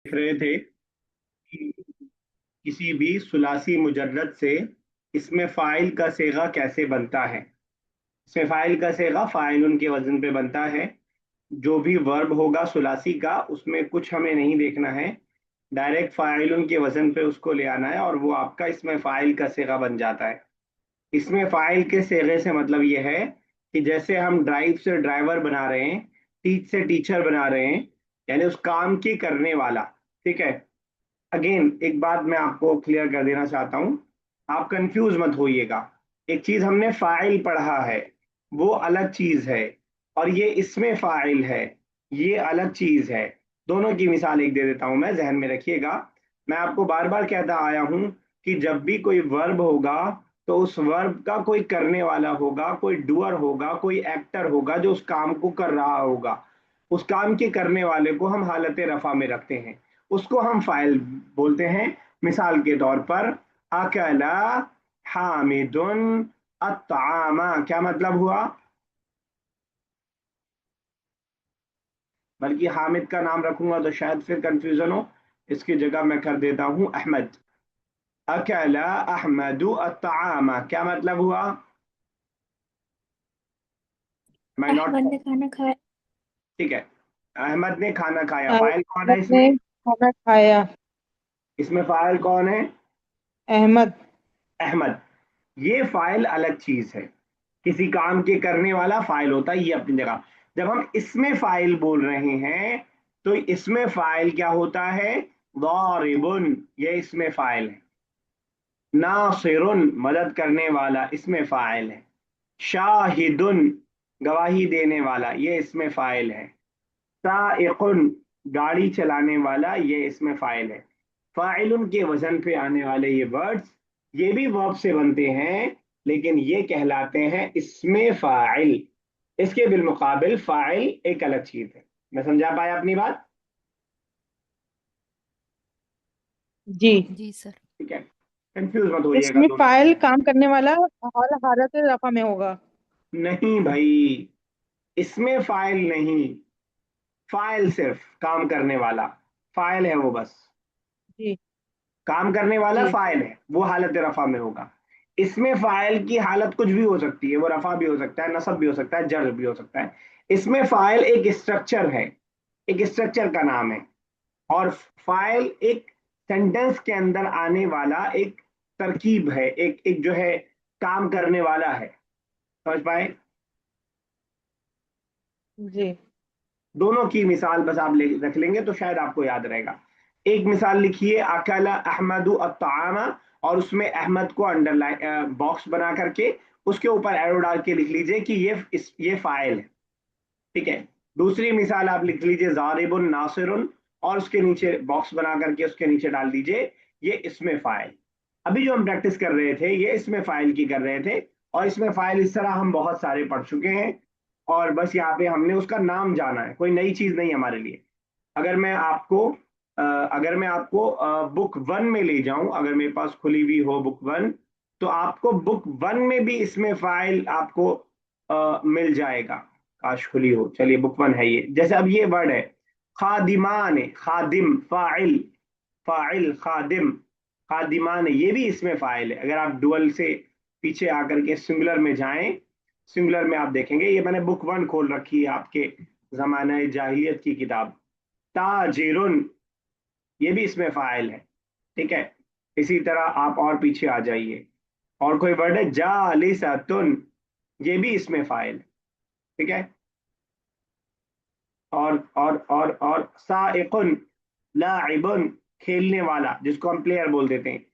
देख रहे थे कि किसी भी सुलासी मुजर्रद से इसमें फाइल का सेगा कैसे बनता है। इसमें फाइल का सेगा फाइलुन के वजन पे बनता है। जो भी वर्ब होगा सुलासी का उसमें कुछ हमें नहीं देखना है, डायरेक्ट फाइलुन के वजन पे उसको ले आना है और वो आपका इसमें फाइल का सेगा बन जाता है। इसमें फाइल के सेगे से मतलब ये है कि जैसे हम ड्राइव से ड्राइवर बना रहे हैं, टीच से टीचर बना रहे हैं, यानी उस काम की करने वाला। ठीक है। अगेन एक बात मैं आपको क्लियर कर देना चाहता हूं, आप कंफ्यूज मत होइएगा। एक चीज हमने फाइल पढ़ा है, वो अलग चीज है, और ये इसमें फाइल है, ये अलग चीज है। दोनों की मिसाल एक दे देता हूं मैं, जहन में रखिएगा। मैं आपको बार बार कहता आया हूं कि जब भी कोई वर्ब होगा तो उस वर्ब का कोई करने वाला होगा, कोई डूअर होगा, कोई एक्टर होगा जो उस काम को कर रहा होगा। उस काम के करने वाले को हम हालत रफा में रखते हैं, उसको हम फाइल बोलते हैं। मिसाल के तौर पर अकला हामिदुन अत्तामा, क्या मतलब हुआ? बल्कि हामिद का नाम रखूंगा तो शायद फिर कंफ्यूजन हो, इसकी जगह मैं कर देता हूं अहमद। अकला अहमदु अत्तामा, क्या मतलब हुआ? मैं नॉट। अहमद ने खाना खाया। ठीक है, अहमद ने खाना खाया, फाइल कौन है अहमद ने इसमें? खाना खाया। इसमें फाइल कौन है? अहमद। अहमद। ये फाइल अलग चीज है, किसी काम के करने वाला फाइल होता है, ये अपनी जगह। जब हम इसमें फाइल बोल रहे हैं तो इसमें फाइल क्या होता है? दारिबुन, ये इसमें फाइल है। नासिरुन, मदद करने वाला, इसमें फाइल है। शाहिदुन, गवाही देने वाला, ये इसमें फाइल है। साइकुन, गाड़ी चलाने वाला, ये इसमें फाइल है। फाइलुन के वजन पे आने वाले ये वर्ड्स, ये भी वर्ब से बनते हैं, लेकिन ये कहलाते हैं इसमें फाइल। इसके बिलमुकाबिल फाइल एक अलग चीज है। मैं समझा पाया अपनी बात? जी। जी सर। ठीक है, कंफ्यूज मत होइएगा इसमें दोनों। फाइल काम करने वाला और हालत रफा में होगा। नहीं भाई, इसमें फाइल नहीं, फाइल सिर्फ काम करने वाला, फाइल है वो बस। जी। काम करने वाला जी। फाइल है, वो हालत रफा में होगा। इसमें फाइल की हालत कुछ भी हो सकती है, वो रफा भी हो सकता है, नसब भी हो सकता है, जर भी हो सकता है। इसमें फाइल एक स्ट्रक्चर है, एक स्ट्रक्चर का नाम है। और फाइल एक सेंटेंस के अंदर आने वाला एक तरकीब है, एक एक जो है काम करने वाला है। समझ पाए? जी। दोनों की मिसाल बस आप रख लेंगे तो शायद आपको याद रहेगा। एक मिसाल लिखिए, अकला अहमदु अत्तामा, और उसमें अहमद को अंडरलाइन बॉक्स बना करके उसके ऊपर एरो डाल के लिख लीजिए कि ये फाइल है। ठीक है। दूसरी मिसाल आप लिख लीजिए जारिबुन नासिरुन, और उसके नीचे बॉक्स बना करके उसके नीचे डाल दीजिए ये इसमें फाइल। अभी जो हम प्रैक्टिस कर रहे थे ये इसमें फाइल की कर रहे थे, और इसमें फाइल इस तरह हम बहुत सारे पढ़ चुके हैं, और बस यहाँ पे हमने उसका नाम जाना है, कोई नई चीज नहीं हमारे लिए। अगर मैं आपको अगर मैं आपको बुक वन में ले जाऊं, अगर मेरे पास खुली हुई हो बुक वन, तो आपको बुक वन में भी इसमें फाइल आपको मिल जाएगा। काश खुली हो। चलिए बुक वन है ये, जैसे अब ये वर्ड है खादिमान, खादिम फाइल, फाइल खादिम, खादिमान, ये भी इसमें फाइल है। अगर आप डुअल से पीछे आकर के सिंगुलर में जाएं, सिंगुलर में आप देखेंगे, ये मैंने बुक वन खोल रखी है आपके जमाना जाहिलियत की किताब। ताजिरुन, ये भी इसमें फाइल है। ठीक है। इसी तरह आप और पीछे आ जाइए, और कोई वर्ड है जालिसतुन, ये भी इसमें फाइल है। ठीक है। और साइकुन, लाइबुन, खेलने वाला जिसको हम प्लेयर बोल देते हैं,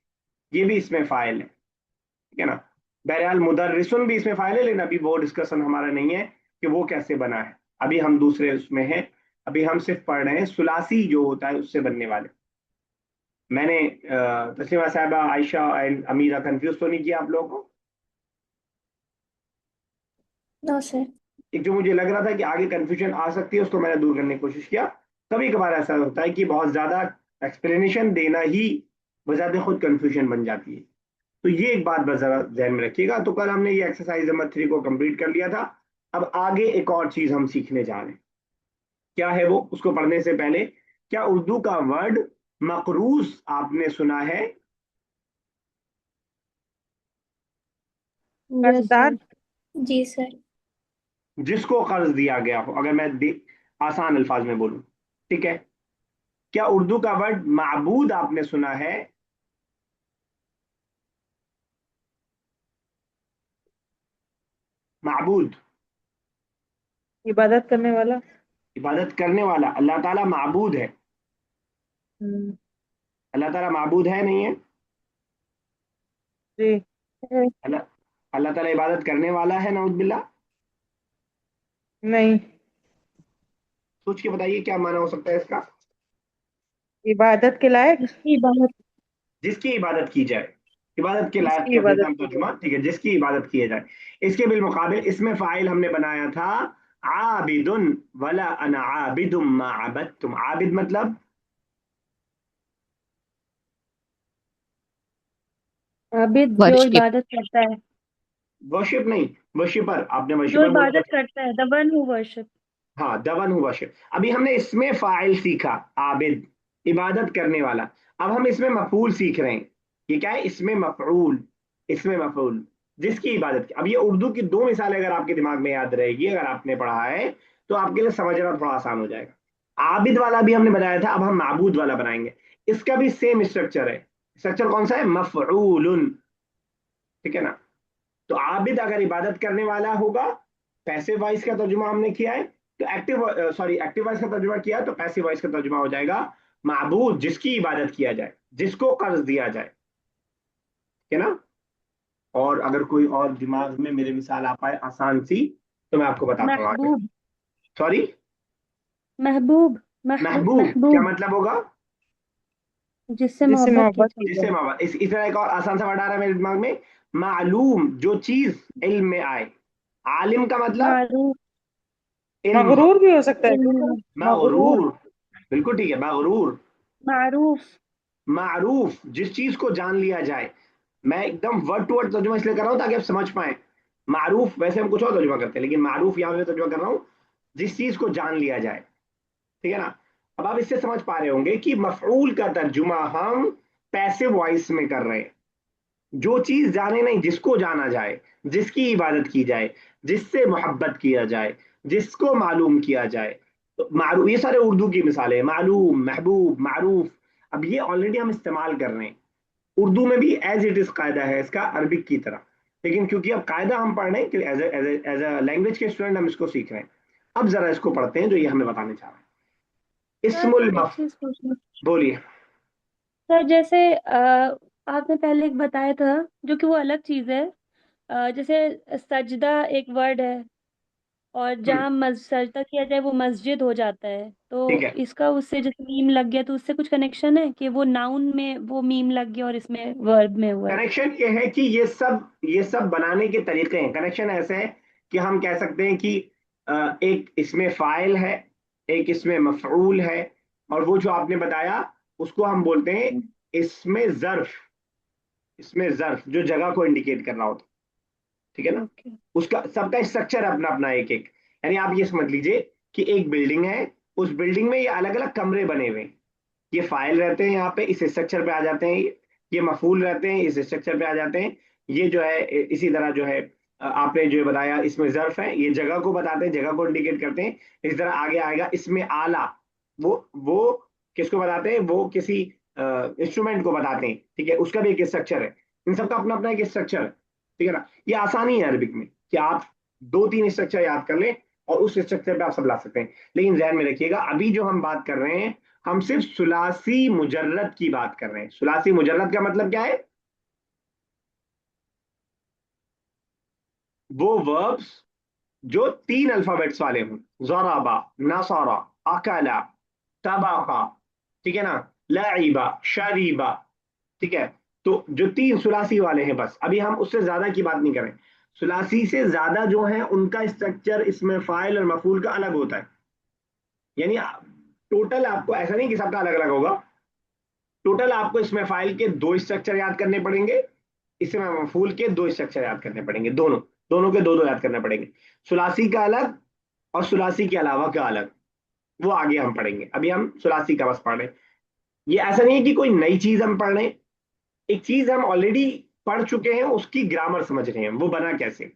ये भी इसमें फाइल है। ठीक है ना? बहरहाल मुदर्रिसुन भी इसमें फाइल है, लेकिन अभी वो डिस्कशन हमारा नहीं है कि वो कैसे बना है। अभी हम दूसरे उसमें हैं, अभी हम सिर्फ पढ़ रहे हैं सुलासी जो होता है उससे बनने वाले। मैंने तस्लीमा साहबा, आयशा एंड अमीरा, कंफ्यूज तो नहीं किया आप लोगों को? No sir. एक जो मुझे लग रहा था कि आगे कंफ्यूजन आ सकती है उसको मैंने दूर करने की कोशिश किया। कभी कभार ऐसा होता है कि बहुत ज्यादा एक्सप्लेनेशन देना ही बजाते खुद कंफ्यूजन बन जाती है। तो ये एक बात बस जरा ध्यान में रखिएगा। तो कल हमने ये एक्सरसाइज नंबर 3 को कंप्लीट कर लिया था। अब आगे एक और चीज हम सीखने जा रहे हैं। क्या है वो, उसको पढ़ने से पहले क्या उर्दू का वर्ड मकरूज आपने सुना है? कर्जदार। Yes sir. जी सर। जिसको कर्ज दिया गया हो, अगर मैं आसान अल्फाज में बोलूं, ठीक है। क्या उर्दू का वर्ड माबूद आपने सुना है? माबूद, इबादत करने वाला। इबादत करने वाला। अल्लाह ताला माबूद है। हम्म। अल्लाह ताला माबूद है, नहीं है? जी। अल्लाह अल्लाह ताला इबादत करने वाला है, नाउज़ बिल्लाह। नहीं। सोच के बताइए क्या माना हो सकता है इसका। इबादत के लायक। इबादत। जिसकी इबादत की जाए, इबादत के लायक जिसकी कह देता इबादत हम की जाए। तर्जुमा, ठीक है, जिसकी इबादत की जाए। इसके बिलमुकाबिल इसमें फाइल हमने बनाया था आबिदुन, वला अना आबिदुम मा अबदतुम। आबिद मतलब आबिद जो वर्शिप। इबादत करता है। वर्शिप नहीं, वर्शिपर। आपने जो वर्शिपर बोला इबादत था। करता है, द वन हु वर्शिप। हाँ, दवन हुआ वर्शिप। अभी हमने इसमें फाइल सीखा, आबिद, इबादत करने वाला। अब हम इसमें मफूल सीख रहे हैं। ये क्या है? इसमें मफऊल, इसमें मफऊल, जिसकी इबादत की। अब ये उर्दू की दो मिसालें अगर आपके दिमाग में याद रहेगी, अगर आपने पढ़ा है, तो आपके लिए समझना थोड़ा आसान हो जाएगा। आबिद वाला भी हमने बनाया था, अब हम माबूद वाला बनाएंगे। इसका भी सेम स्ट्रक्चर है। स्ट्रक्चर कौन सा है? मफऊल, ठीक है ना। तो आबिद अगर इबादत करने वाला होगा, पैसिव वॉइस का तर्जुमा हमने किया है, तो एक्टिव, सॉरी, एक्टिव वॉइस का तर्जुमा किया है, तो पैसिव वॉइस का तर्जुमा हो जाएगा माबूद, जिसकी इबादत किया जाए, जिसको कर्ज दिया जाए, है ना। और अगर कोई और दिमाग में मेरे मिसाल आ पाए आसान सी, तो मैं आपको बताता हूँ आगे। महबूब। सॉरी, महबूब। महबूब क्या महबूब मतलब होगा? जिससे जिससे मोहब्बत की मोहब्बत की जाए। जिससे जाए। मोहब्बत। इस तरह एक और आसान सा वर्ड आ रहा है मेरे दिमाग में, मालूम, जो चीज इल्म में आए। आलिम का मतलब मारूफ। इल्म वाला। मगरूर भी हो सकता है क्या? इल्म। मगरूर। मगरूर, बिल्कुल ठीक है, मगरूर। मारूफ। मारूफ, जिस चीज को जान लिया जाए। मैं एकदम वर्ड टू वर्ड तर्जुमा इसलिए कर रहा हूं ताकि आप समझ पाए। मारूफ वैसे हम कुछ और तर्जुमा करते हैं, लेकिन मारूफ यहां पे तर्जुमा कर रहा हूं, जिस चीज को जान लिया जाए, ठीक है ना। अब आप इससे समझ पा रहे होंगे कि मफऊल का तर्जुमा हम पैसिव वॉइस में कर रहे हैं। जो चीज जाने नहीं, जिसको जाना जाए, जिसकी इबादत की जाए, जिससे मोहब्बत किया जाए, जिसको मालूम किया जाए। तो मारूफ, ये सारे उर्दू की मिसालें हैं, मालूम, महबूब, मारूफ। अब ये ऑलरेडी हम इस्तेमाल कर रहे हैं। उर्दू में भी एज इट इज कायदा है इसका, अरबिक की तरह। लेकिन क्योंकि अब कायदा हम पढ़ रहे हैं कि एज अ लैंग्वेज के स्टूडेंट हम इसको सीख रहे हैं। अब जरा इसको पढ़ते हैं जो ये हमें बताने चाह रहा है। सर इस्मुल एक मफ, चीज पूछना। बोलिए। सर जैसे आपने पहले एक बताया था, जो कि वो अलग चीज है। जैसे सजदा एक वर्ड है, और हम्म, जहाँ सजदा किया जाए वो मस्जिद हो जाता है, ठीक तो है। इसका उससे जैसे मीम लग गया, तो उससे कुछ कनेक्शन है कि वो नाउन में वो मीम लग गया और इसमें वर्ब में हुआ है। कनेक्शन ये है कि ये सब बनाने के तरीके हैं। कनेक्शन ऐसे है कि हम कह सकते हैं कि एक इसमें फाइल है, एक इसमें मफऊल है, और वो जो आपने बताया उसको हम बोलते हैं इसमें जर्फ। इसमें जर्फ जो जगह को इंडिकेट कर रहा होता, ठीक है ना। ओके। उसका सबका स्ट्रक्चर अपना अपना एक एक। यानी आप ये समझ लीजिए कि एक बिल्डिंग है, उस बिल्डिंग में ये अलग अलग कमरे बने हुए हैं। ये फाइल रहते हैं, यहाँ पे इस स्ट्रक्चर पे आ जाते हैं। ये मफूल रहते हैं, इस स्ट्रक्चर पे आ जाते हैं। ये जो है इसी तरह जो है, आपने जो बताया इसमें जर्फ है, ये जगह को बताते हैं, जगह को इंडिकेट करते हैं। इस तरह आगे आएगा इसमें आला, वो किसको बताते हैं? वो किसी इंस्ट्रूमेंट को बताते हैं, ठीक है। उसका भी एक स्ट्रक्चर है। इन सबका अपना अपना एक स्ट्रक्चर है, ठीक है ना। ये आसानी है अरबिक में कि आप दो तीन स्ट्रक्चर याद कर लें और उस स्ट्रक्चर पे आप सब ला सकते हैं। लेकिन ध्यान में रखिएगा, अभी जो हम बात कर रहे हैं, हम सिर्फ सुलासी मुजर्रद की बात कर रहे हैं। सुलासी मुजर्रद का मतलब क्या है? वो वर्ब्स जो तीन अल्फाबेट्स वाले हों। ज़राबा, नसारा, अकला, तबाका, ठीक है ना, लाइबा, शरीबा, ठीक है। तो जो तीन सुलासी वाले हैं, बस अभी हम उससे ज्यादा की बात नहीं करें। सुलासी से ज्यादा जो है उनका स्ट्रक्चर इसमें फाइल और मफूल का अलग होता है। यानी टोटल आपको ऐसा नहीं कि सबका अलग अलग होगा। टोटल आपको इसमें फाइल के दो स्ट्रक्चर याद करने पड़ेंगे, इसमें मफूल के दो स्ट्रक्चर याद करने पड़ेंगे, दोनों, दोनों के दो दो याद करने पड़ेंगे। सुलासी का अलग और सुलासी के अलावा का अलग, वो आगे हम पढ़ेंगे, अभी हम सुलासी का बस पढ़ रहे हैं। ये ऐसा नहीं है कि कोई नई चीज हम पढ़ रहे हैं, एक चीज हम ऑलरेडी पढ़ चुके हैं, उसकी ग्रामर समझ रहे हैं वो बना कैसे।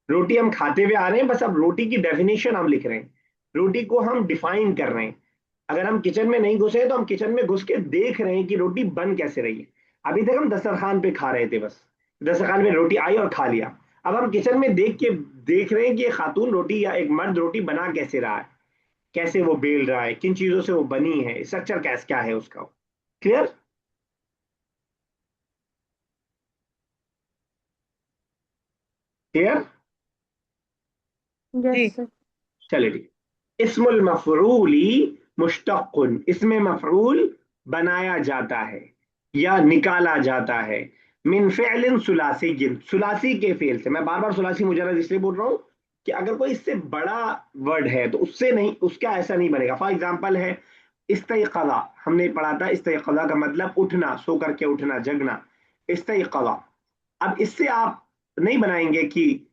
रोटी हम खाते हुए आ रहे हैं, बस अब रोटी की डेफिनेशन हम लिख रहे हैं, रोटी को हम डिफाइन कर रहे हैं। अगर हम किचन में नहीं घुसे तो हम किचन में घुस के देख रहे हैं कि रोटी बन कैसे रही है। अभी तक हम दस्तरखान पे खा रहे थे बस, दस्तरखान में रोटी आई और खा लिया। अब हम किचन में देख के देख रहे हैं कि ये खातून रोटी या एक मर्द रोटी बना कैसे रहा है, कैसे वो बेल रहा है, किन चीजों से वो बनी है, स्ट्रक्चर कैसे क्या है उसका। क्लियर? क्लियर? यस जी। सर। चलिए ठीक। इस्मुल मफरूली मुश्तक्कुन, इसमें मफरूल बनाया जाता है या निकाला जाता है मिन फ़िअलिन सुलासिय्यिन, सुलासी के फेल से। मैं बार बार सुलासी मुजर्रद इसलिए बोल रहा हूँ कि अगर कोई इससे बड़ा वर्ड है तो उससे नहीं, उसका ऐसा नहीं बनेगा। फॉर एग्जाम्पल है इस्तयक़ज़ा, हमने पढ़ा था इस्तयक़ज़ा का मतलब उठना, सो करके उठना, जगना, इस्तयक़ज़ा। अब इससे आप नहीं बनाएंगे कि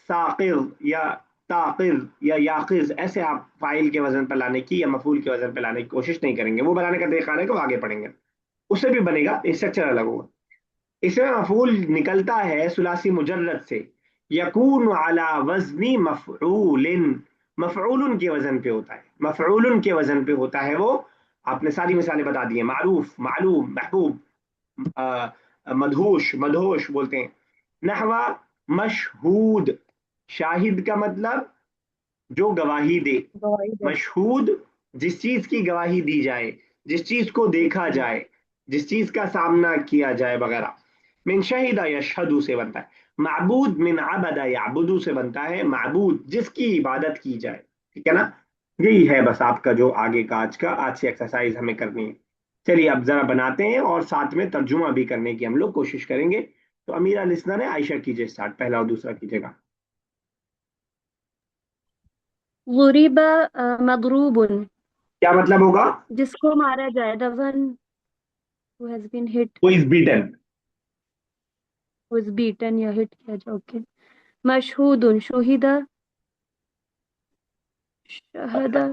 साकिर या ताकिर या याकिज, ऐसे आप फाइल के वजन पर लाने की या मफूल के वजन पर लाने की कोशिश नहीं करेंगे। वो बनाने का तरीका है कि वो आगे पढ़ेंगे, उससे भी बनेगा, स्ट्रक्चर अलग होगा। इसमें मफूल निकलता है सुलासी मुजर्रद से, यकून अला वजनी मफऊलिन, मफऊलुन के वजन पे होता है, मफऊलुन के वजन पे होता है वो। आपने सारी मिसालें बता दी हैं, मारूफ, मालूम, महबूब, मधोश, मधोश बोलते हैं। नहवा मशहूद, शाहिद का मतलब जो गवाही दे, गवाही दे। मशहूद जिस चीज की गवाही दी जाए, जिस चीज को देखा जाए, जिस चीज का सामना किया जाए वगैरह। मिन शहिदा यशहदु से बनता है। माबूद मिन अबदा याबुदु से बनता है, माबूद जिसकी इबादत की जाए। ठीक है ना? यही है बस आपका जो आगे का आज से एक्सरसाइज हमें करनी है। चलिए अब जरा बनाते हैं और साथ में तर्जुमा भी करने की हम लोग कोशिश करेंगे। तो अमीरा लिसनर है, आयशा कीजिए स्टार्ट, पहला और दूसरा कीजिएगा। गुरिबा मगरूबुन, क्या मतलब होगा? जिसको मारा जाए, the one who has been hit, who is beaten. Who is beaten या हिट किया जाए। ओके। मशहूदुन, शुहिदा, शहदा,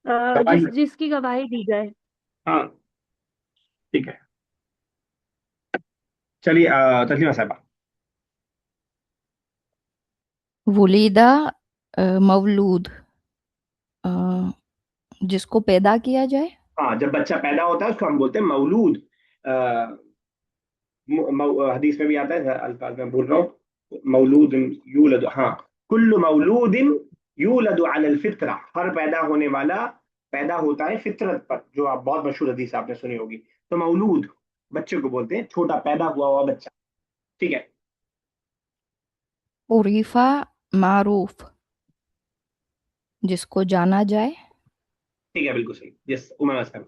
गवाही। जिसकी गवाही दी जाए। हाँ, ठीक है। चलिए तस्लीमा साहबा। वुलीदा मवलूद, अ, जिसको पैदा किया जाए। हाँ, जब बच्चा पैदा होता है उसको हम बोलते हैं मौलूद। अ, हदीस में भी आता है, अल्फाज में भूल रहा हूँ, मौलूद यूलद, हाँ, कुल्लु मौलूदिन यूलद अलल फित्रा, हर पैदा होने वाला पैदा होता है फितरत पर, जो आप बहुत मशहूर हदीस आपने सुनी होगी। तो मौलूद बच्चे को बोलते हैं, छोटा पैदा हुआ हुआ बच्चा। ठीक है। उरीफा मारूफ, जिसको जाना जाए। ठीक है, बिल्कुल सही, यस उमर असलम।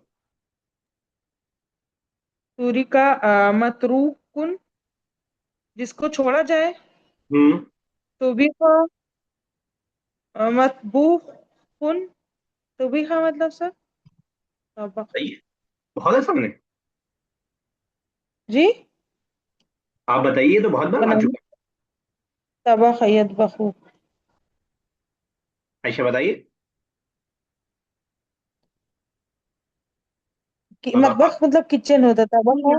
सूरी का मतरूकुन, जिसको छोड़ा जाए। हम्म। तोबी का मतबूकुन, तोबी का मतलब सर तबक। सही है, बहुत आसान है। जी। आप बताइए, तो बहुत बार आ बनाना, चुका तबक यतबखू। है। आयशा बताइए। तबका, मतबख मतलब किचन होता, तबक नहीं है।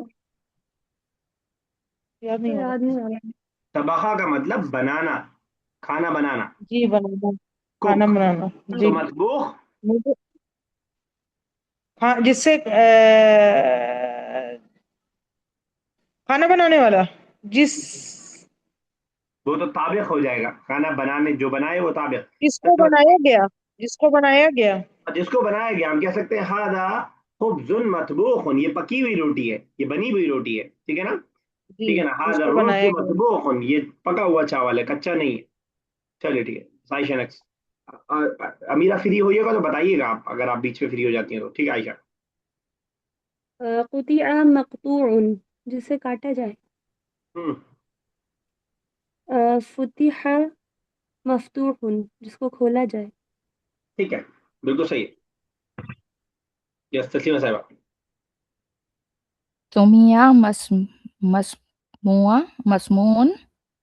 याद, याद तो नहीं आ याद रहा। नहीं आ रहा। तबखा का मतलब बनाना, खाना बनाना, जी, बनाना, खाना कुक। बनाना। तो जी। मतबूख, मुझे, हाँ, जिससे खाना बनाने वाला, जिस वो तो ताबिख हो जाएगा, खाना बनाने जो बनाए वो ताबिख। जिसको बनाया गया, जिसको बनाया गया। जिसको बनाया गया हम कह सकते हैं हादा खुब्जुन मतबूखुन, ये पकी हुई रोटी है, ये बनी हुई रोटी है। ठीक है ना? जी, ठीक है ना? हादा जिसको रुज़ बनाया गया। मतबूखुन, ये पका हुआ चावल है, कच्चा नहीं है। चलिए ठीक है। आयशा नेक्स्ट। अमीरा फ्री होइएगा तो बताइएगा आप, अगर आप बीच में फ्री हो जाती हैं तो। ठीक है आयशा। कुतिआ मकतूउन, जिसे काटा जाए। हम्म। फुतिहा मफ्तूहुन, जिसको खोला जाए। ठीक है, बिल्कुल सही है। यस तस्लीमा साहिबा। सुमिया मसमुआ मसमून, ठीक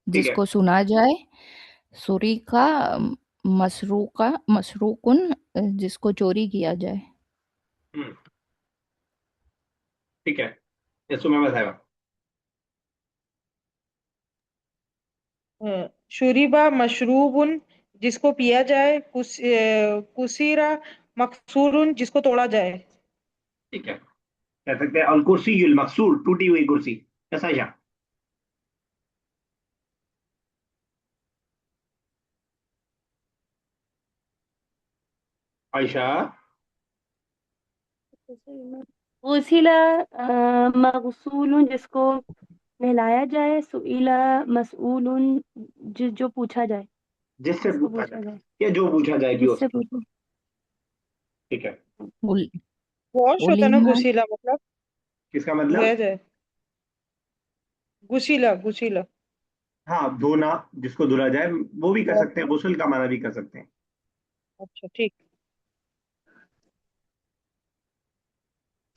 है। जिसको सुना जाए। सुरी का मसरूकुन जिसको चोरी किया जाए। हम्म, ठीक है। इसको मैं बताएगा। शुरिबा मशरूबुन जिसको पिया जाए, कुसीरा मकसूरुन जिसको तोड़ा जाए। ठीक है, कह सकते हैं अल कुर्सी युल मकसूर, टूटी हुई कुर्सी। कैसा है? आयशा। गुसिला मगसूलुन जिसको नहलाया जाए, सुईला मसऊलुन जो पूछा जाए, जिससे जिसको पूछा पूछा जाए जाए, या जो पूछा जाए जो जिससे उससे। पूछो। ठीक है। उल, वॉश होता है ना उलिमा गुसीला, मतलब किसका धोया मतलब? जाए। गुसीला गुसीला। हाँ, धोना, जिसको धुला जाए, वो भी कर सकते हैं, गुस्ल का माना भी कर सकते हैं। अच्छा ठीक।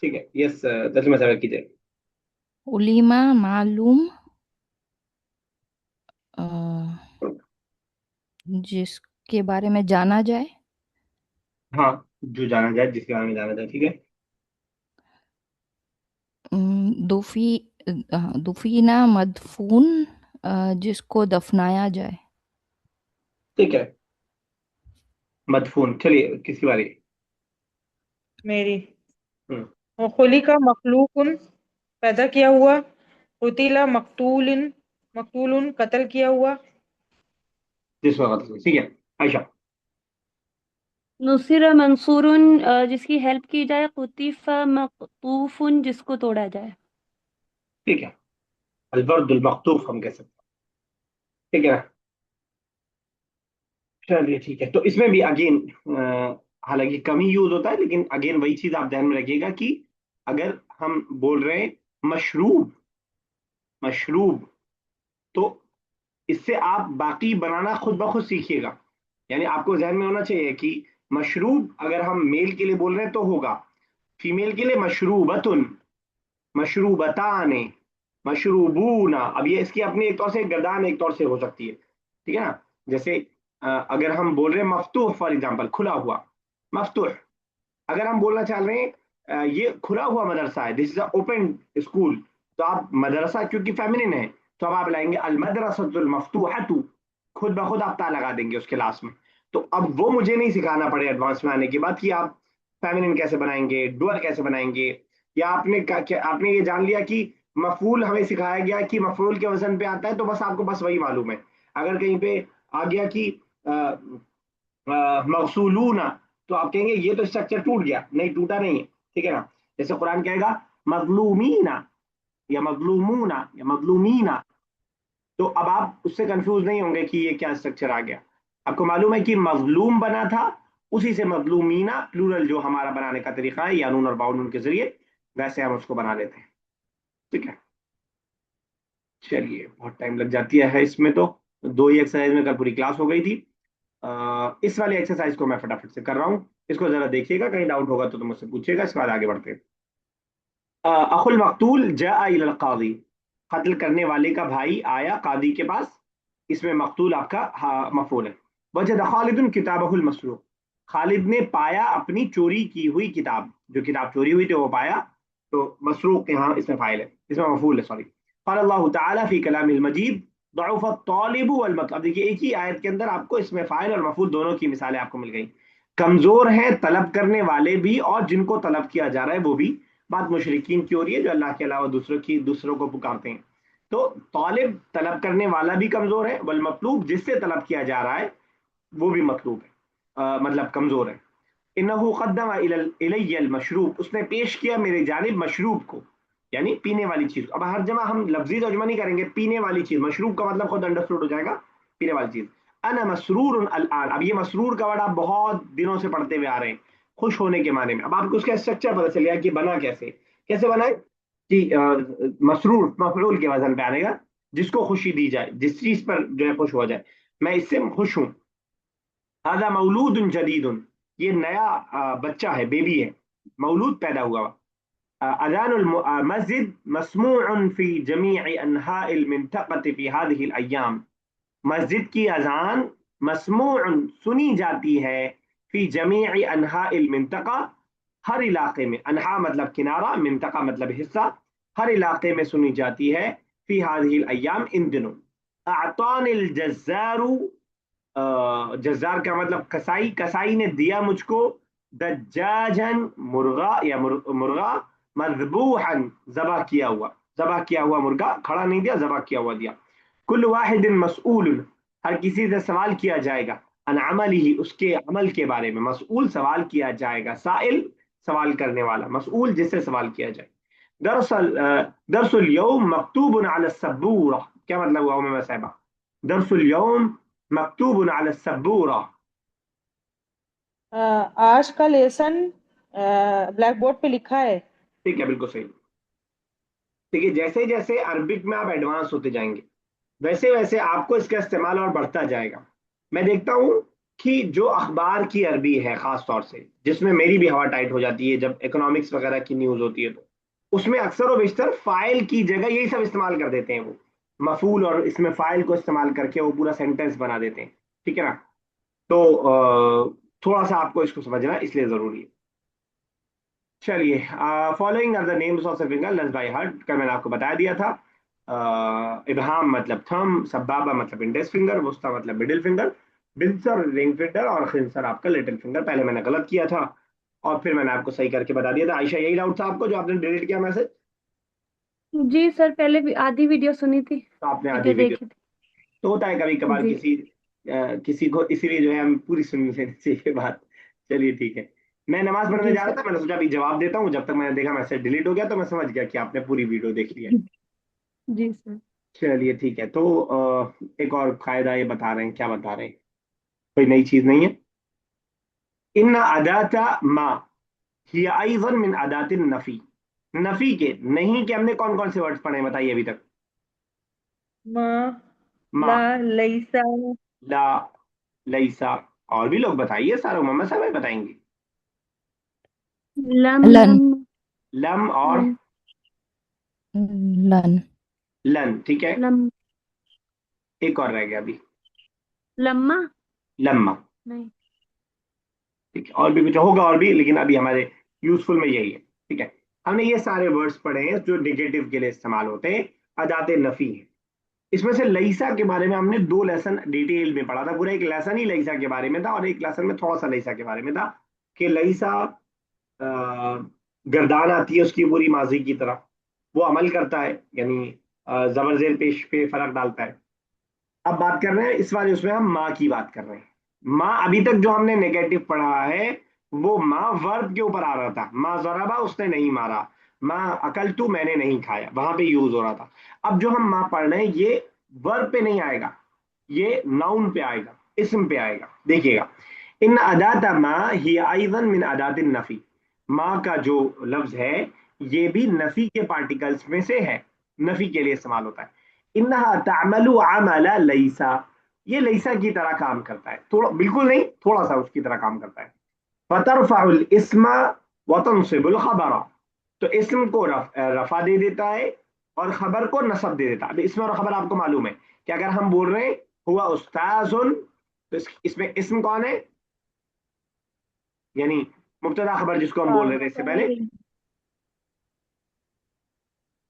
ठीक है, यस। तस्लीमा साहब कीजिए। उलिमा मालूम अ, जिसके बारे में जाना जाए। हाँ, जो जाना जाए, जिसके बारे में जाना जाए। ठीक है। दुफी दुफीना मदफून जिसको दफनाया जाए। ठीक है, मदफून। चलिए, किसकी बारी? मेरी। हम्म, खुली का मखलूकुन पैदा किया हुआ, कुतिला मकतूलिन मकतूलुन कत्ल किया हुआ। जिस वक्त। ठीक है, आयशा। नुसिरा मंसूरुन जिसकी हेल्प की जाए, कुतिफा मकतूफुन जिसको तोड़ा जाए। ठीक है, अलबर्दुल मकतूफ हम कह सकते हैं। ठीक है ना? चलिए, ठीक है। तो इसमें भी अगेन, हालांकि कम ही यूज होता है, लेकिन अगेन वही चीज आप ध्यान में रखिएगा कि अगर हम बोल रहे हैं मशरूब, मशरूब, तो इससे आप बाकी बनाना खुद ब खुद सीखिएगा। यानी आपको ध्यान में होना चाहिए कि मशरूब अगर हम मेल के लिए बोल रहे हैं तो होगा, फीमेल के लिए मशरूबतुन, मशरूबताने, मशरूबूना। अब ये इसकी अपनी एक तौर से गर्दान एक तौर से हो सकती है। ठीक है ना? जैसे अगर हम बोल रहे हैं मफ्तूह, फॉर एग्जाम्पल खुला हुआ, मफ्तूह। अगर हम बोलना चाह रहे हैं ये खुला हुआ मदरसा है, दिस इज ओपन स्कूल, तो आप मदरसा क्योंकि फेमिनिन है, तो अब आप लाएंगे अल मदरसतुल मफ्तूहतु, खुद ब खुद आप ता लगा देंगे उसके लास्ट में। तो अब वो मुझे नहीं सिखाना पड़े एडवांस में आने के बाद कि आप फेमिनिन कैसे बनाएंगे, डुअल कैसे बनाएंगे। या आपने ये जान लिया कि मफूल हमें सिखाया गया कि मफूल के वजन पे आता है, तो बस आपको बस वही मालूम है। अगर कहीं पे आ गया कि मगसूलूना, तो आप कहेंगे ये तो स्ट्रक्चर टूट गया, नहीं टूटा नहीं है। ठीक है ना? जैसे कुरान कहेगा मजलूमीना या मजलूमूना या मजलूमीना, तो अब आप उससे कंफ्यूज नहीं होंगे कि ये क्या स्ट्रक्चर आ गया। आपको मालूम है कि मजलूम बना था, उसी से मजलूमीना प्लूरल जो हमारा बनाने का तरीका है, या नून और बाउन के जरिए, वैसे हम उसको बना लेते हैं। ठीक है। चलिए, बहुत टाइम लग जाती है इसमें तो। दो ही एक्सरसाइज में कल पूरी क्लास हो गई थी। इस वाले एक्सरसाइज को मैं फटाफट से कर रहा हूँ, इसको जरा देखिएगा, कहीं डाउट होगा तो मुझसे पूछिएगा, इसके बाद आगे बढ़ते हैं। अखुल मकतूल जा इलल कादी, कत्ल करने वाले का भाई आया कादी के पास। इसमें मकतूल आपका मफूल है। वजद खालिदुन किताबहुल मसरूक, खालिद ने पाया अपनी चोरी की हुई किताब, जो किताब चोरी हुई थी वो पाया, तो मसरूक यहाँ इसमें फाइल है, इसमें मफूल है, सॉरी। क़ाल अल्लाहु तआला फी कलामिल मजीद ज़अफ़ अत-तालिबु वल मतलूब। देखिए, एक ही आयत के अंदर आपको इसमें फाइल और मफूल दोनों की मिसालें आपको मिल गई। कमजोर है तलब करने वाले भी और जिनको तलब किया जा रहा है वो भी। बात मुशरिकीन की हो रही है जो अल्लाह के अलावा दूसरों को पुकारते हैं। तो तालिब, तलब करने वाला भी कमजोर है, वल मतलूब, जिससे तलब किया जा रहा है वो भी मतलूब है, मतलब कमजोर है। इन्नहु क़द्दम इलैयल मशरूब, उसने पेश किया मेरे जानिब मशरूब को, यानी पीने वाली चीज। अब हर जगह हम लफ्जी तर्जुमा नहीं करेंगे, पीने वाली चीज, मशरूब का मतलब खुद अंडरस्टूड हो जाएगा, पीने वाली चीज। अना मसरूर अल आन, अब ये मसरूर का वर्ड आप बहुत दिनों से पढ़ते हुए आ रहे हैं, खुश होने के माने में। अब आपको उसका स्ट्रक्चर पता चल गया कि बना कैसे, कैसे बना है कि मसरूर मफरूल के वजन पे आएगा, जिसको खुशी दी जाए, जिस चीज पर जो है खुश हो जाए, मैं इससे खुश हूं। हादा मौलूद जदीद, ये नया बच्चा है, बेबी है, मौलूद पैदा हुआ। अजान मस्जिद मस्मूअन फी जमीअ अनहाइल मिनतक़त फी हादिहिल अय्याम, मस्जिद की अजान मस्मूअन सुनी जाती है, फी जमीई अनहाइल मिंतका हर इलाके में, अनहा मतलब किनारा, मिंतका मतलब हिस्सा, हर इलाके में सुनी जाती है, फी हादिहिल अय्याम इन दिनों। अअतानिल जज़्ज़ारु, जज़्ज़ार का मतलब कसाई, कसाई ने दिया मुझको, दज्जाजन मुर्गा या मुर्गा, मज़बूहन ज़बह किया हुआ, ज़बह किया हुआ मुर्गा, खड़ा नहीं दिया, ज़बह किया हुआ दिया। कुल वाहिदिन मसऊल, हर किसी से सवाल किया जाएगा, अन अमलिही उसके अमल के बारे में, मसऊल सवाल किया जाएगा, साइल सवाल करने वाला, मसऊल जिससे सवाल किया जाए। दरअसल दरसुल यौम मकतूबुन अला सब्बूरा, क्या मतलब हुआ उम्मे साहिबा? दरसुल यौम मकतूबुन अला सब्बूरा। आज का लेसन ब्लैक बोर्ड पे लिखा है। ठीक है, बिल्कुल सही। देखिए जैसे जैसे अरबिक में आप एडवांस होते जाएंगे, वैसे वैसे आपको इसका इस्तेमाल और बढ़ता जाएगा। मैं देखता हूँ कि जो अखबार की अरबी है खास तौर से, जिसमें मेरी भी हवा टाइट हो जाती है जब इकोनॉमिक्स वगैरह की न्यूज होती है, तो उसमें अक्सर और बेशतर फाइल की जगह यही सब इस्तेमाल कर देते हैं वो, मफूल और इसमें फाइल को इस्तेमाल करके वो पूरा सेंटेंस बना देते हैं। ठीक है ना? तो थोड़ा सा आपको इसको समझना इसलिए जरूरी है। चलिए, following are the names of the finger learn by heart, कल मैंने आपको बता दिया था। इब्हाम मतलब थंब, सबाबा मतलब इंडेक्स फिंगर, वुस्ता मतलब middle finger, Binsar ring finger, और खिंसर आपका लिटिल फिंगर। पहले मैंने गलत किया था और फिर मैंने आपको सही करके बता दिया था। आयशा, यही डाउट था आपको जो आपने डिलीट किया मैसेज? जी सर, पहले भी आधी वीडियो सुनी थी, तो आपने आधी वीडियो वीडियो, देखी थी। तो होता है कभी कभार जी किसी को, इसीलिए जो है हम पूरी सुन लेनी चाहिए बात। चलिए ठीक है। मैं नमाज पढ़ने जी जा रहा सर। था, मैंने सोचा अभी जवाब देता हूँ, जब तक मैंने देखा मैसेज डिलीट हो गया तो मैं समझ गया कि आपने पूरी वीडियो देख ली है। जी सर। चलिए ठीक है। तो एक और कायदा ये बता रहे हैं, क्या बता रहे हैं, कोई नई चीज नहीं है। इन अदाता मा ही अयज़न मिन अदातिन नफी, नफी के नहीं के हमने कौन कौन से वर्ड्स पढ़े हैं बताइए अभी तक? माँ, मा, ला, लईसा, ला, लईसा, और भी लोग बताइए, सारा मोहम्मद साहब ही बताएंगे। लम लन, लम लम और लम लन, लन। ठीक है, लम एक और रह गया अभी, लम्मा। लम्मा। नहीं। ठीक है, और भी कुछ होगा और भी, लेकिन अभी हमारे यूजफुल में यही है। ठीक है, हमने ये सारे वर्ड्स पढ़े हैं जो निगेटिव के लिए इस्तेमाल होते हैं, अदाते नफी है। इसमें से लईसा के बारे में हमने 2 लेसन डिटेल में पढ़ा था, पूरा एक लेसन ही लईसा के बारे में था और एक लेसन में थोड़ा सा लईसा के बारे में था, कि लईसा गर्दान आती है उसकी पूरी माजी की तरह, वो अमल करता है, यानी जबर जेर पेश पे फर्क डालता है। अब बात कर रहे हैं इस वाले उसमें, हम माँ की बात कर रहे हैं। माँ अभी तक जो हमने नेगेटिव पढ़ा है वो माँ वर्ब के ऊपर आ रहा था, माँ जराबा उसने नहीं मारा, माँ अकल तू मैंने नहीं खाया, वहां पे यूज हो रहा था। अब जो हम माँ पढ़ रहे हैं ये वर्ब पे नहीं आएगा, ये नाउन पे आएगा, इसम पे आएगा। देखिएगा, इन अदात माँ ही अयज़न मिन अदात नफी, माँ का जो लफ्ज है ये भी नफी के पार्टिकल्स में से है, नफी के लिए इस्तेमाल होता है। इन्नहा तामलु अमला लईसा, ये लईसा की तरह काम करता है, थोड़ा, बिल्कुल नहीं, थोड़ा सा उसकी तरह काम करता है। फतरफउल इस्मा व तंसिबुल खबरा, तो इस्म को रफा दे देता है और खबर को नसब दे देता है। अब इसमें और खबर आपको मालूम है कि अगर हम बोल रहे हैं हुआ उस्ताजुन, तो इसमें इस्म कौन है, यानी मुब्तदा खबर जिसको हम बोल रहे थे इससे पहले,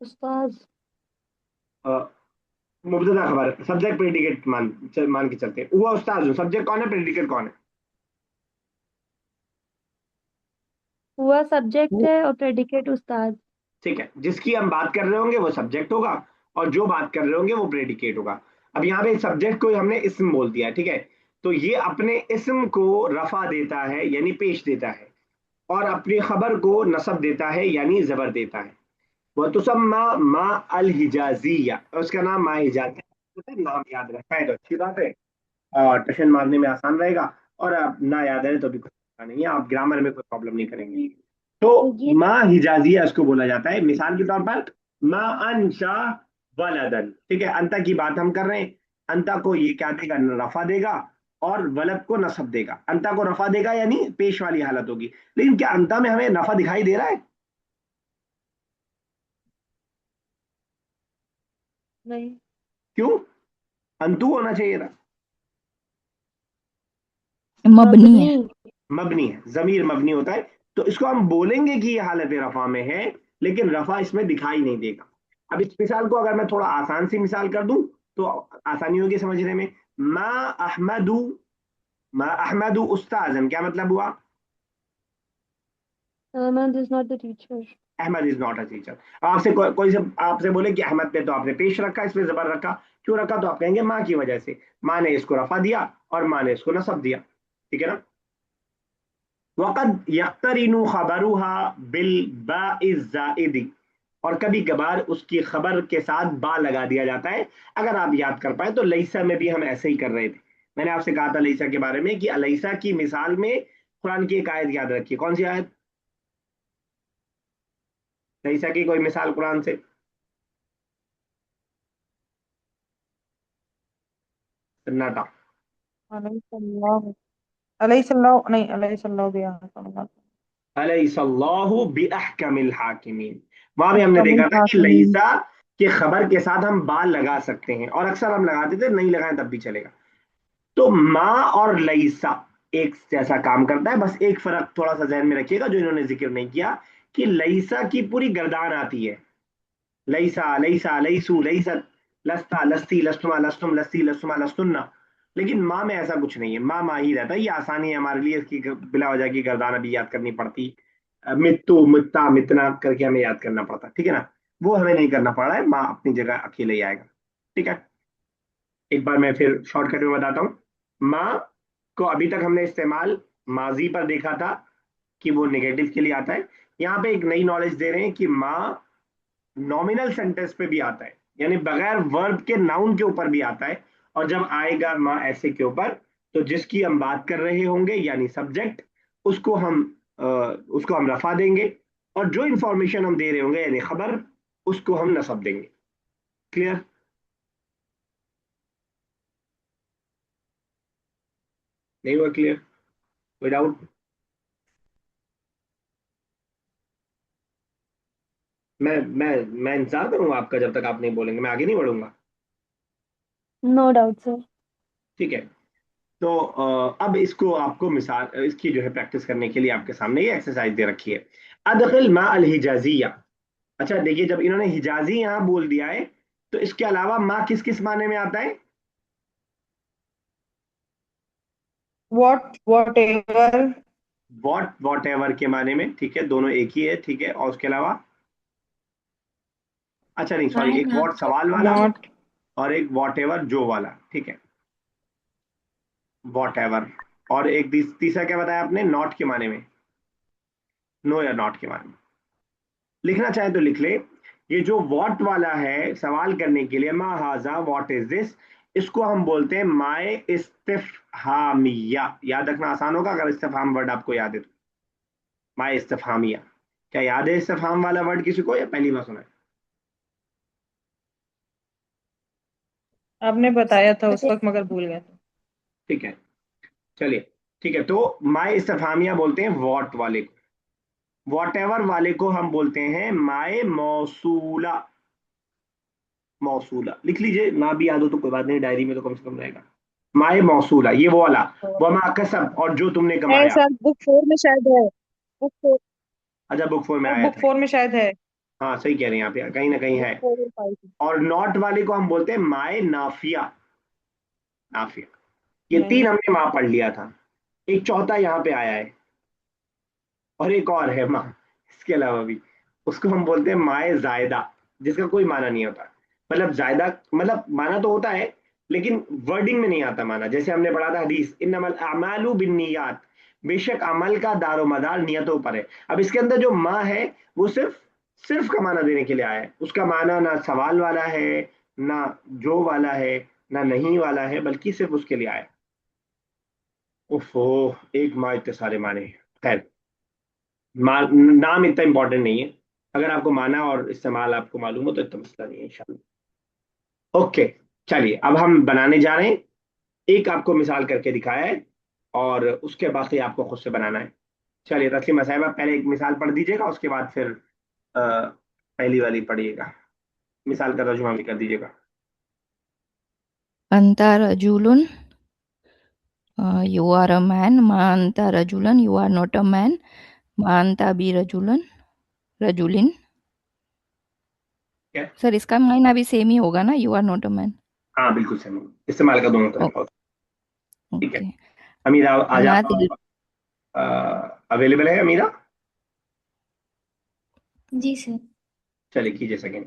उस्ताद। मुब्तदा खबर सब्जेक्ट प्रेडिकेट मान के चलते हैं, हुआ उस्ताजुन, सब्जेक्ट कौन है, प्रेडिकेट कौन है? हुआ सब्जेक्ट है और प्रेडिकेट उस्ताद। ठीक है, जिसकी हम बात कर रहे होंगे वो सब्जेक्ट होगा और जो बात कर रहे होंगे वो प्रेडिकेट होगा। अब यहाँ पे सब्जेक्ट को हमने इस्म बोल दिया, ठीक है, तो ये अपने इस्म को रफा देता है यानी पेश देता है, और अपनी खबर को नसब देता है यानी जबर देता है। वह तुसम्मा मा अल हिजाजिया, उसका नाम मा हिजाज है। नाम याद रखना है तो अच्छी बात है, और टशन मारने में आसान रहेगा, और आप ना याद रहे तो भी कुछ नहीं है, आप ग्रामर में कोई प्रॉब्लम नहीं करेंगे। तो ये माँ हिजाजिया इसको बोला जाता है। मिसाल के तौर पर माँ अनशा वलदन, ठीक है, अंता की बात हम कर रहे हैं, अंता को ये क्या देगा, रफा देगा, और वलद को नसब देगा। अंता को रफा देगा यानी पेश वाली हालत होगी, लेकिन क्या अंता में हमें नफा दिखाई दे रहा है? नहीं। क्यों? अंतु होना चाहिए था। मबनी है। मबनी। मबनी है, जमीर मबनी होता है। तो इसको हम बोलेंगे कि ये हालत रफा में है, लेकिन रफा इसमें दिखाई नहीं देगा। अब इस मिसाल को अगर मैं थोड़ा आसान सी मिसाल कर दूं तो आसानी होगी समझने में। मा अहमदू, मा अहमदू उस्ताजन, क्या मतलब हुआ? Ahmed is not the teacher. Ahmad is not a teacher. आपसे कोई से आपसे बोले कि अहमद पे तो आपने पेश रखा, इसमें जबर रखा, क्यों रखा? तो आप कहेंगे माँ की वजह से। माँ ने इसको रफा दिया और माँ ने इसको नसब दिया। ठीक है ना? वक़द यख्तरिनु खबरुहा बिल बाइज़ ज़ाइदी, और कभी कभार उसकी खबर के साथ बा लगा दिया जाता है। अगर आप याद कर पाए तो लईसा में भी हम ऐसे ही कर रहे थे। मैंने आपसे कहा था लईसा के बारे में कि अलईसा की मिसाल में कुरान की एक आयत याद रखिए। कौन सी आयत? लईसा की कोई मिसाल कुरान से। सन्नाटा। अलैहिस्सलाम, अलैहिस्सलाम नहीं, अलैहिस्सलाम भी अलैहिस्सलाहु बिअहकमिल हाकिमीन। वहां भी हमने अहकमुल देखा था कि हाकिमीन। लईसा के खबर के साथ हम बाल लगा सकते हैं, और अक्सर हम लगाते थे, नहीं लगाएं तब भी चलेगा। तो माँ और लईसा एक जैसा काम करता है, बस एक फर्क थोड़ा सा जहन में रखिएगा जो इन्होंने जिक्र नहीं किया, कि लईसा की पूरी गर्दान आती है। लईसा लईसा लईसू लईसत, लस्ता लस्ती लस्तुमा लस्तुम लस्ती लस्तुमा लस्तुन्ना। लेकिन माँ में ऐसा कुछ नहीं है, माँ माँ ही रहता है। ये आसानी है हमारे लिए, इसकी बिला वजह की गर्दान अभी याद करनी पड़ती। मित्तू मित्ता मितना करके हमें याद करना पड़ता, ठीक है ना? वो हमें नहीं करना पड़ रहा है, माँ अपनी जगह अकेले ही आएगा। ठीक है, एक बार मैं फिर शॉर्टकट में बताता हूँ। माँ को अभी तक हमने इस्तेमाल माजी पर देखा था कि वो नेगेटिव के लिए आता है। यहाँ पे एक नई नॉलेज दे रहे हैं कि माँ नॉमिनल सेंटेंस पे भी आता है, यानी बगैर वर्ब के नाउन के ऊपर भी आता है। और जब आएगा माँ ऐसे के ऊपर, तो जिसकी हम बात कर रहे होंगे यानी सब्जेक्ट, उसको हम उसको हम रफा देंगे, और जो इंफॉर्मेशन हम दे रहे होंगे यानी खबर, उसको हम नसब देंगे। क्लियर? नहीं हुआ क्लियर? विदाउट, मैं इंतजार करूंगा आपका, जब तक आप नहीं बोलेंगे मैं आगे नहीं बढ़ूंगा। No doubt sir. ठीक है। तो अब इसको आपको मिसाल इसकी जो है प्रैक्टिस करने के लिए आपके सामने ये एक्सरसाइज दे रखी है। अदखिल मा अल हिजाजिया। अच्छा देखिए, जब इन्होंने हिजाजी यहाँ बोल दिया है, तो इसके अलावा मा किस किस माने में आता है? What ever. वॉट एवर के माने में, ठीक है, दोनों एक ही है। ठीक है, और उसके अलावा? अच्छा नहीं सॉरी, एक वॉट सवाल वाला नॉट। और एक वॉट एवर जो वाला। ठीक है, वॉट एवर। और एक तीसरा क्या बताया आपने? नॉट के माने में, नो या नॉट के माने में। लिखना चाहे तो लिख ले। ये जो वॉट वाला है सवाल करने के लिए, मा हाजा वॉट इज दिस, इसको हम बोलते हैं माए इस्तिफहामिया। याद रखना आसान होगा अगर इस्तिफहाम वर्ड आपको याद है तो। माए इस्तिफहामिया। क्या याद है इस्तिफहाम वाला वर्ड किसी को, या पहली बार सुना है? आपने बताया था उस वक्त मगर भूल गया था। ठीक है, चलिए। ठीक है, तो माए इस्तिफहामिया बोलते हैं वॉट वाले को। वॉट एवर वाले को हम बोलते हैं माए मौसूला। मौसूला लिख लीजिए, ना भी याद हो तो कोई बात नहीं, डायरी में तो कम से कम रहेगा। माए मौसूला, ये वो वाला। वमा कसब, और जो तुमने है कमाया। सर, बुक 4 में शायद है। बुक 4। अच्छा, बुक 4 में सर आया बुक था। 4 में शायद है। हाँ सही कह रहे हैं आप यार, कहीं ना कहीं बुक है। 4 और 5 और नॉट वाले को हम बोलते हैं माए नाफिया। नाफिया। ये नहीं। तीन हमने माँ पढ़ लिया था। एक चौथा यहाँ पे आया है, और एक और है माँ इसके अलावा भी। उसको हम बोलते हैं माए जायदा, जिसका कोई माना नहीं होता। मतलब जायदा, मतलब माना तो होता है, लेकिन वर्डिंग में नहीं आता माना। जैसे हमने पढ़ा था हदीस, इन्नमल अमालु बिन्नियात, बेशक अमल का दारो मदार नियतों पर है। अब इसके अंदर जो माँ है, वो सिर्फ सिर्फ का माना देने के लिए आया है। उसका माना ना सवाल वाला है, ना जो वाला है, ना नहीं वाला है, बल्कि सिर्फ उसके लिए आया। ओफो, एक माँ इतने सारे माने। खैर, नाम इतना इंपॉर्टेंट नहीं है। अगर आपको माना और इस्तेमाल आपको मालूम हो तो इतना मसला नहीं है इंशाल्लाह। ओके, चलिए अब हम बनाने जा रहे हैं। एक आपको मिसाल करके दिखाया है, और उसके बाकी आपको खुद से बनाना है। चलिए तस्लीमा साहिबा, पहले एक मिसाल पढ़ दीजिएगा, उसके बाद फिर पहली वाली पढ़िएगा। मिसाल का तर्जुमा भी कर दीजिएगा। अंता रजूलुन You are a man. Ma anta rajulan. You are not a man. Ma anta bi rajulan. Rajulin. क्या? सर इसका मायना भी सेम ही होगा ना, you are not a man. हाँ बिल्कुल सही, इस्तेमाल का दोनों तरह का होता है। ठीक है, ओके. अमीरा आज अना आप तिल अवेलेबल है अमीरा? जी सर। चलिए कीजिए second.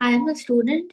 I am a student.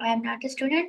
I am not a student.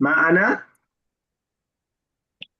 मा आना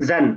जन।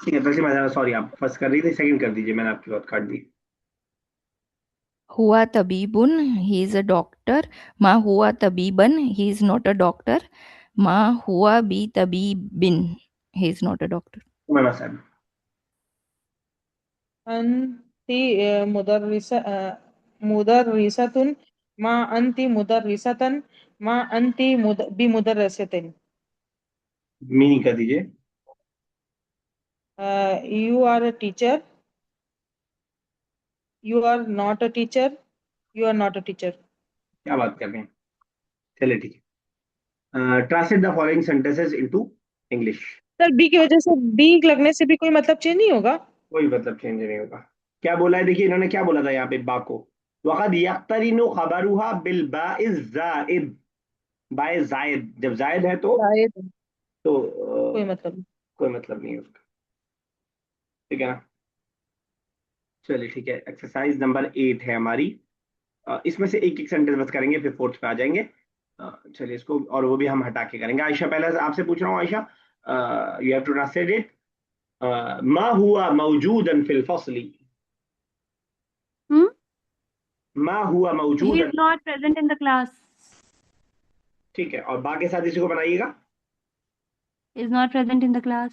ठीक है, तस्लीम, सॉरी आप फर्स्ट कर रही थी, सेकंड कर दीजिए, मैंने आपकी बात काट दी। हुआ तबीबुन, ही इज अ डॉक्टर. मा हुआ तबीबन, he is not a doctor. मा हुआ बी तबीबिन, he is not a doctor. Umaima साहब। अंती मुदर्रिसतुन. मा अंती मुदर्रिसतन. मा अंती बिमुदर्रिसतिन. मीनिंग कर दीजिए। You are a teacher. You are not a teacher. You are not a teacher. क्या बात कर रहे हैं? चलिए ठीक है, translate the following sentences into English. Sir be की वजह से, बी लगने से भी कोई मतलब चेंज नहीं होगा? कोई मतलब चेंज नहीं होगा। क्या बोला है, देखिए इन्होंने क्या बोला था यहाँ पे बा को। वक़द यख्तरिनु खबरुहा बिल बाइज जाइद। बाय जायद, जब जायद है शायद तो कोई मतलब नहीं। कोई मतलब नहीं है उसका। ठीक है ना? चलिए ठीक है, एक्सरसाइज नंबर 8 है हमारी। इसमें से एक एक सेंटेंस बस करेंगे, फिर फोर्थ पे आ जाएंगे। चलिए इसको, और वो भी हम हटा के करेंगे। आयशा, पहले से आपसे पूछ रहा हूँ Ayesha, you have to translate it. मा हुआ मौजूदन फिल फसली। Hmm? मा हुआ He is मौजूदन। not present in the class. ठीक है, और बाकी साथ इसी को बनाइएगा। Is not present in the class.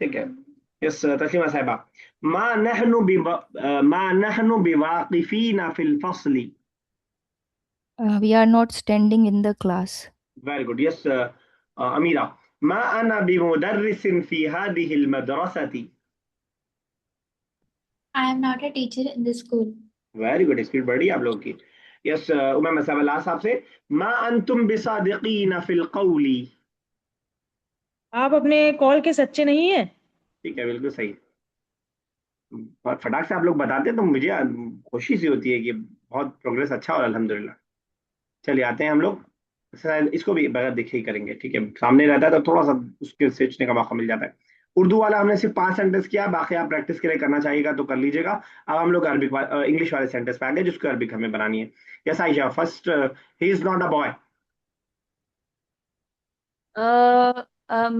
ठीक है, यस तस्लीमा साहिबा। मा नहनु मा नहनु बिवाकिफीना फिल फसली। We are not standing in the class. Very good, yes Amira. मा अना बिमुदर्रिसिन फी हादिहिल मदरसती। I am not a teacher in this school. Very good, speed बढ़ी आप लोगों की। यस उमैमा साहब, लास्ट आपसे। मा अंतुम बिसादिकीना फिल कौली। आप अपने कॉल के सच्चे नहीं हैं? ठीक है, बिल्कुल सही। और फटाक से आप लोग बताते हैं तो मुझे खुशी सी होती है कि बहुत प्रोग्रेस अच्छा और अल्हम्दुलिल्लाह। चलिए आते हैं हम लोग। शायद इसको भी बगैर देखे ही करेंगे, ठीक है, सामने रहता है तो थोड़ा सा उसके सोचने का मौका मिल जाता है। उर्दू वाला हमने सिर्फ 5 सेंटेंस किया, बाकी आप प्रैक्टिस के लिए करना चाहिएगा तो कर लीजिएगा। अब हम लोग अरबिक इंग्लिश वाले सेंटेंस पे आ गए, जिसको अरबिक हमें बनानी है। Yes Ayesha, first, he is not a boy.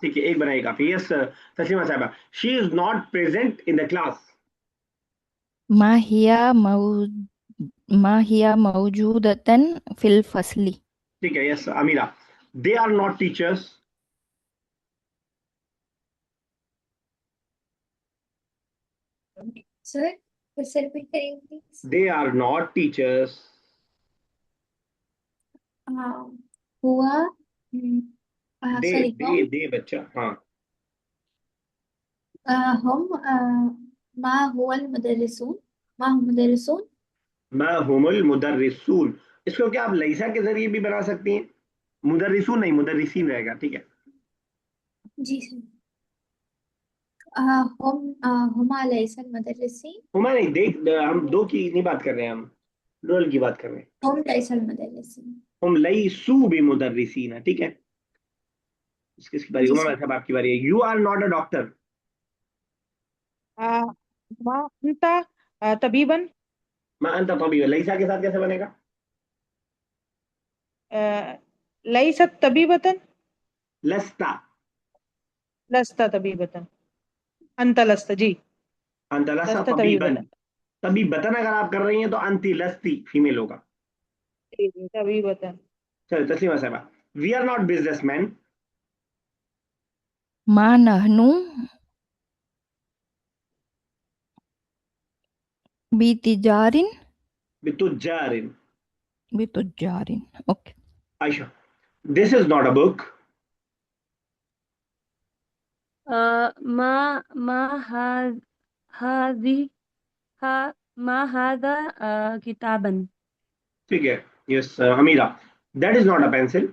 ठीक है, एक बनाइए काफी। यस तस्लीमा साहबा, she is not present in the class. मा हिया मौ मा हिया मौजूदतन फिल फसली. ठीक है, yes Amira, they are not teachers. Sir, फिर से repeat करिए please. They are not teachers. हुआ दे सॉरी दे बच्चा, हाँ। हम मा हुआ मुदर्रिसून. मा हम मुदर्रिसून. मा हुमुल मुदर्रिसून। इसको क्या आप लईसा के जरिए भी बना सकती हैं? मुदर्रिसून नहीं, मुदर्रिसीन रहेगा, ठीक है। जी सर। हम हुमा लैसल मुदर्रिसीन. हुमा नहीं, देख हम दो की नहीं बात कर रहे हैं, हम रोल की बात कर रहे हैं। हम लैसल मुदर्रिसीन. हम लईसू भी मुदर्रिसीन है, ठीक है। किसकी बारी? जी उमा सर. साहब आपकी बारी है। You are not a doctor. आ, मा अंता तबीबन. मैं अंत तबीब, लईसा के साथ कैसे बनेगा? लईसत तबीबतन. लस्ता। लस्ता तबीबतन. अंत लस्त, जी. अंत लस्ता लस्ता तबीबन। तबीबतन. तबीबतन अगर आप कर रही हैं तो अंति लस्ती फीमेल होगा। जी जी, तबीबतन. चलो तस्लीमा साहबा, वी आर नॉट बिजनेसमैन। मा नहनु बितिजारिन बितुज्जारिन। बितुजारिन। Okay. Ayesha, this is not a book. मा मा हाजी हा मा हादा किताबन। ठीक है। Yes Amira, that is not a pencil.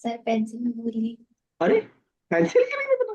Sir pencil में भूल गई। अरे पेंसिल क्यों नहीं पता?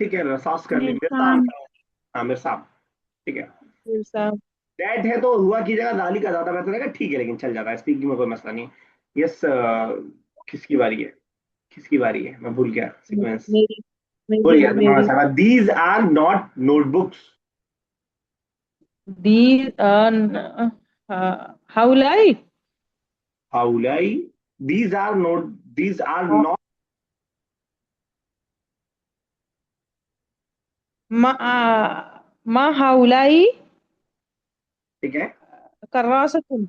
ठीक है, रसास कर ली, मिर्साम। मिर्साम। हाँ मिर्साम। ठीक है। साहब। दैट है तो हुआ की जगह दाली का ज्यादा बेहतर रहेगा, ठीक है, लेकिन चल जाता है, स्पीकिंग में कोई मसला नहीं है। यस किसकी बारी है? किसकी बारी है, मैं भूल गया सीक्वेंस। मेरी भूल मेरी गया मेरी तुम्हारा। These are not notebooks. these हाउलाई हाउलाई। These are note, these are not. मा मा हाउलाई ठीक है। कर्रासतुन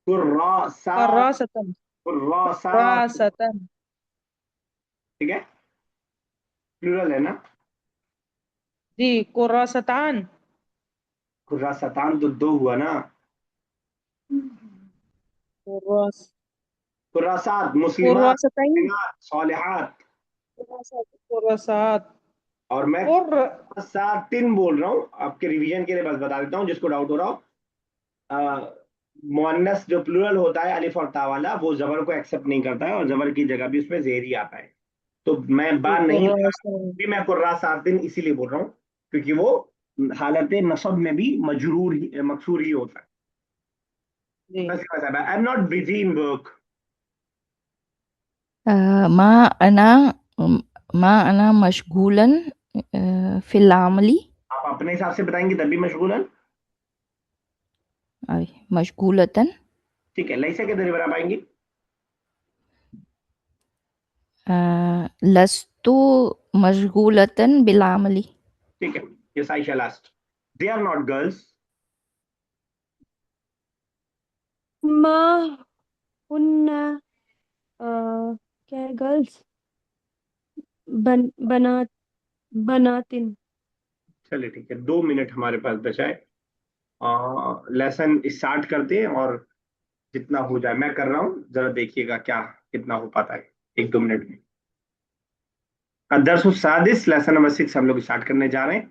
कुर्रासात। कर्रासतन कुर्रासात। रासतन। ठीक है, प्लूरल है ना? जी कुर्रासतान। कुर्रासतान तो दो हुआ ना। कुर्रास कुर्रासात मुस्लिमात कुर्रासतैन मुमिनात, सालिहात। कुर्रासात और मैं कुर्र कुर्रासातिन बोल रहा हूँ, आपके रिवीजन के लिए बस बता देता हूँ जिसको डाउट हो रहा हो। मुअन्नस जो प्लूरल होता है अलिफ और ता वाला, वो जबर को एक्सेप्ट नहीं करता है, और जबर की जगह भी उसमें जेर ही आता है। तो मैं बात नहीं लगा, कुर्रासन। भी मैं कुर्रासातिन इसीलिए बोल रहा हूँ क्योंकि वो हालत नसब में भी मजरूर ही मकसूर ही होता है। जी बस I am not busy in work. मा अना मा अना मशगूलन फिल अमली। आप अपने हिसाब से बताएंगे तभी मशगूलन। मशगूलतन। ठीक है, लैसा के दरिए बना पाएंगे? लस्तु मशगूलतन बिल अमली। ठीक है, ये Saisha last. They are not girls. मा उन्ना क्या है गर्ल्स बना बनातिन। चलिए ठीक है, 2 मिनट हमारे पास बचा है। लेसन स्टार्ट करते हैं, और जितना हो जाए मैं कर रहा हूँ, जरा देखिएगा क्या कितना हो पाता है 1-2 मिनट में। दरस सादिस लेसन नंबर 6 हम लोग स्टार्ट करने जा रहे हैं।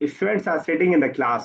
Students are sitting in the class.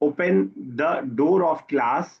open the door of class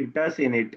enters in it.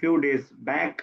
few days back,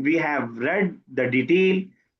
we have read the detail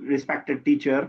respected teacher,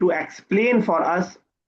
to explain for us,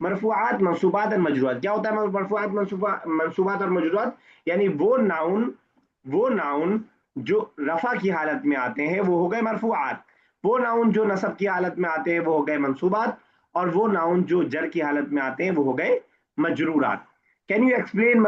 मरफूआत मंसूबात और मजरूरात क्या होता है? मरफूआत मंसूबात और मजरूरात यानी वो नाउन जो रफा की हालत में आते हैं वो हो गए मरफूआत, वो नाउन जो नसब की हालत में आते हैं वो हो गए मंसूबात, और वो नाउन जो जर की हालत में आते हैं वो हो गए मजरूरात। Can you explain